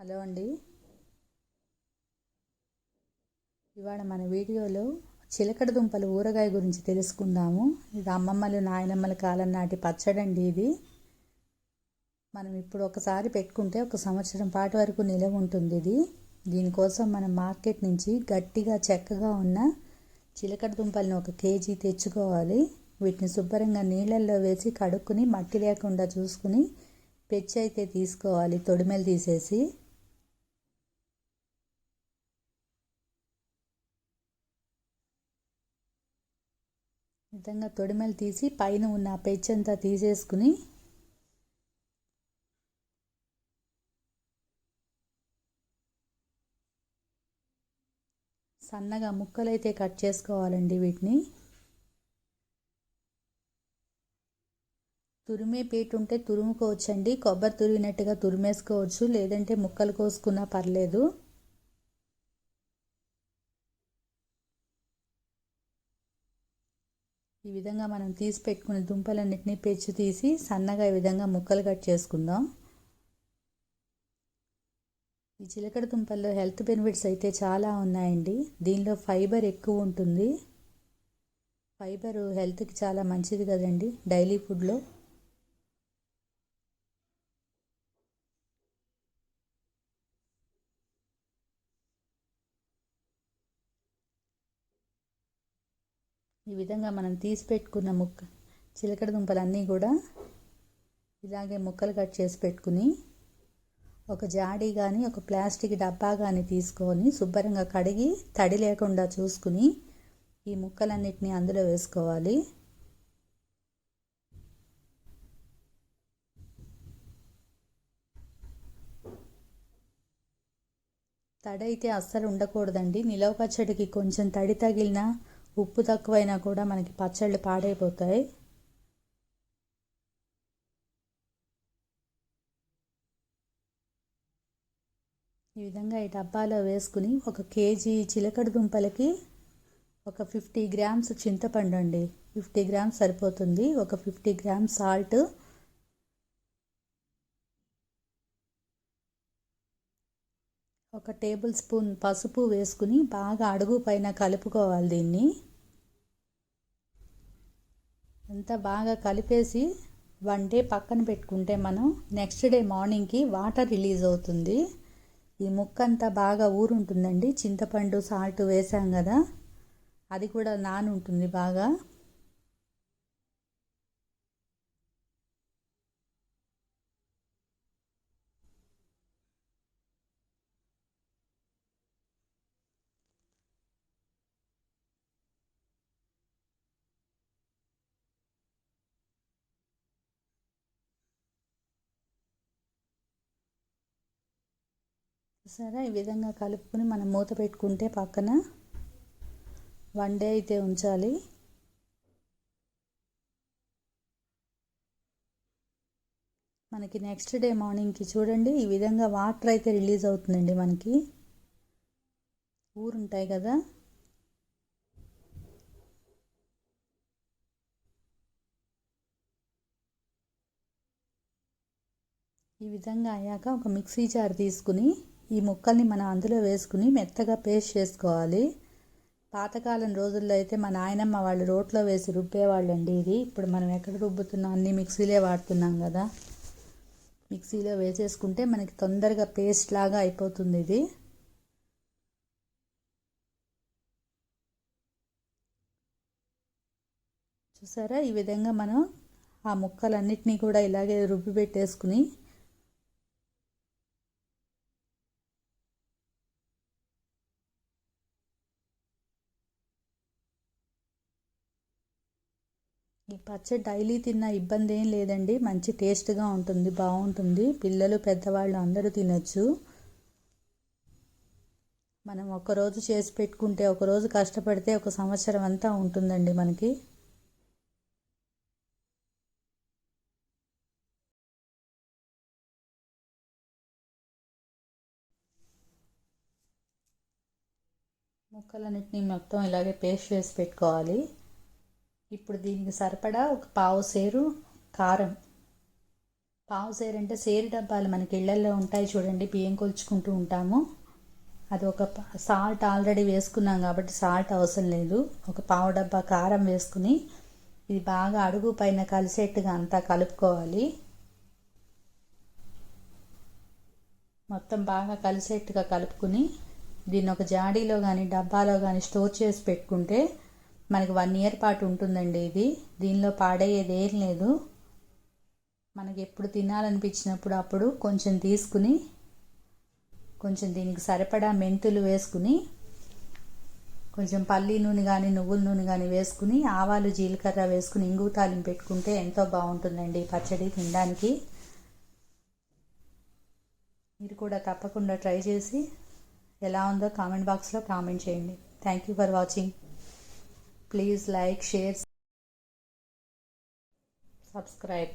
Hello అండి. ఇవాళ మన వీడియోలో చిలకడ దుంపల ఊరగాయ గురించి తెలుసుకుందాము. ఇది అమ్మమ్మలు నాయనమ్మల కాలం నాటి పచ్చడండి. ఇది మనం ఇప్పుడు ఒకసారి పెట్టుకుంటే ఒక సంవత్సరం పాటు వరకు నిలవ ఉంటుంది. దీనికోసం మనం మార్కెట్ నుంచి గట్టిగా చెక్కగా ఉన్న చిలకడ దుంపలను 1 కేజీ తెచ్చుకోవాలి. వీటిని శుభ్రంగా నీళ్ళల్లో వేసి కడుక్కుని మట్టి లేకుండా చూసుకుని పెచ్చి అయితే తీసుకోవాలి, తొడిమెలు తీసేసి. విధంగా తొడిమెలు తీసి పైన ఉన్న పెచ్చంతా తీసేసుకుని సన్నగా ముక్కలైతే కట్ చేసుకోవాలండి. వీటిని తురిమే పీట ఉంటే తురుముకోవచ్చండి. కొబ్బరి తురిగినట్టుగా తురిమేసుకోవచ్చు, లేదంటే ముక్కలు కోసుకున్నా పర్లేదు. ఈ విధంగా మనం తీసి పెట్టుకునే దుంపలన్నిటినీ పెచ్చు తీసి సన్నగా ఈ విధంగా ముక్కలు కట్ చేసుకుందాం. ఈ చిలకడ దుంపల్లో హెల్త్ బెనిఫిట్స్ అయితే చాలా ఉన్నాయండి. దీనిలో ఫైబర్ ఎక్కువ ఉంటుంది. ఫైబర్ హెల్త్కి చాలా మంచిది కదండి డైలీ ఫుడ్లో. ఈ విధంగా మనం తీసి పెట్టుకున్న చిలకడ దుంపలన్నీ కూడా ఇలాగే ముక్కలు కట్ చేసి పెట్టుకుని ఒక జాడీ కానీ ఒక ప్లాస్టిక్ డబ్బా కానీ తీసుకొని శుభ్రంగా కడిగి తడి లేకుండా చూసుకుని ఈ ముక్కలన్నిటిని అందులో వేసుకోవాలి. తడి అయితే అస్సలు ఉండకూడదండి. నిలవ పచ్చడికి కొంచెం తడి తగిలినా ఉప్పు తక్కువైనా కూడా మనకి పచ్చళ్ళు పాడైపోతాయి. ఈ విధంగా ఈ డబ్బాలో వేసుకుని 1 కేజీ చిలకడ దుంపలకి ఒక 50 గ్రామ్స్ చింతపండు అండి. 50 గ్రామ్స్ సరిపోతుంది. ఒక 50 గ్రామ్స్ సాల్ట్, ఒక టేబుల్ స్పూన్ పసుపు వేసుకుని బాగా అడుగు పైన కలుపుకోవాలి. దీన్ని అంతా బాగా కలిపేసి 1 డే పక్కన పెట్టుకుంటే మనం నెక్స్ట్ డే మార్నింగ్కి వాటర్ రిలీజ్ అవుతుంది. ఈ ముక్క అంతా బాగా ఊరుంటుందండి. చింతపండు సాల్ట్ వేసాం కదా, అది కూడా నానుంటుంది బాగా. సరే, ఈ విధంగా కలుపుకొని మనం మూత పెట్టుకుంటే పక్కన 1 డే అయితే ఉంచాలి. మనకి నెక్స్ట్ డే మార్నింగ్కి చూడండి ఈ విధంగా వాటర్ అయితే రిలీజ్ అవుతుందండి. మనకి ఊరుంటాయి కదా. ఈ విధంగా అయ్యాక ఒక మిక్సీ జార్ తీసుకుని ఈ ముక్కల్ని మనం అందులో వేసుకుని మెత్తగా పేస్ట్ చేసుకోవాలి. పాతకాలం రోజుల్లో అయితే మా నాయనమ్మ వాళ్ళు రోట్లో వేసి రుబ్బేవాళ్ళండి. ఇది ఇప్పుడు మనం ఎక్కడ రుబ్బుతున్నాం, అన్ని మిక్సీలే వాడుతున్నాం కదా. మిక్సీలో వేసేసుకుంటే మనకి తొందరగా పేస్ట్ లాగా అయిపోతుంది. ఇది చూసారా, ఈ విధంగా మనం ఆ ముక్కలన్నిటినీ కూడా ఇలాగే రుబ్బి పెట్టేసుకుని ఈ పచ్చడి డైలీ తిన్న ఇబ్బంది ఏం లేదండి. మంచి టేస్ట్గా ఉంటుంది, బాగుంటుంది. పిల్లలు పెద్దవాళ్ళు అందరూ తినచ్చు. మనం ఒకరోజు చేసి పెట్టుకుంటే, ఒకరోజు కష్టపడితే ఒక సంవత్సరం అంతా ఉంటుందండి మనకి. ముక్కలన్నిటిని మొత్తం ఇలాగే పేస్ట్ చేసి పెట్టుకోవాలి. ఇప్పుడు దీనికి సరిపడా ఒక పావు సేరు కారం, పావు సేరు అంటే సేరు డబ్బాలు మనకి ఇళ్లల్లో ఉంటాయి చూడండి, బియ్యం కొలుచుకుంటూ ఉంటాము. అది ఒక సాల్ట్ ఆల్రెడీ వేసుకున్నాం కాబట్టి సాల్ట్ అవసరం లేదు. ఒక పావు డబ్బా కారం వేసుకుని ఇది బాగా అడుగు పైన కలిసేట్టుగా అంతా కలుపుకోవాలి. మొత్తం బాగా కలిసేట్టుగా కలుపుకుని దీన్ని ఒక జాడీలో కానీ డబ్బాలో కానీ స్టోర్ చేసి పెట్టుకుంటే మనకి 1 ఇయర్ పాటు ఉంటుందండి. ఇది దీనిలో పాడయ్యేది ఏం లేదు. మనకి ఎప్పుడు తినాలనిపించినప్పుడు అప్పుడు కొంచెం తీసుకుని కొంచెం దీనికి సరిపడా మెంతులు వేసుకుని కొంచెం పల్లి నూనె కానీ నువ్వుల నూనె కానీ వేసుకుని ఆవాలు జీలకర్ర వేసుకుని ఇంగు తాలింపు పెట్టుకుంటే ఎంతో బాగుంటుందండి పచ్చడి తినడానికి. మీరు కూడా తప్పకుండా ట్రై చేసి ఎలా ఉందో కామెంట్ బాక్స్లో కామెంట్ చేయండి. Thank you for watching. Please like, share, subscribe.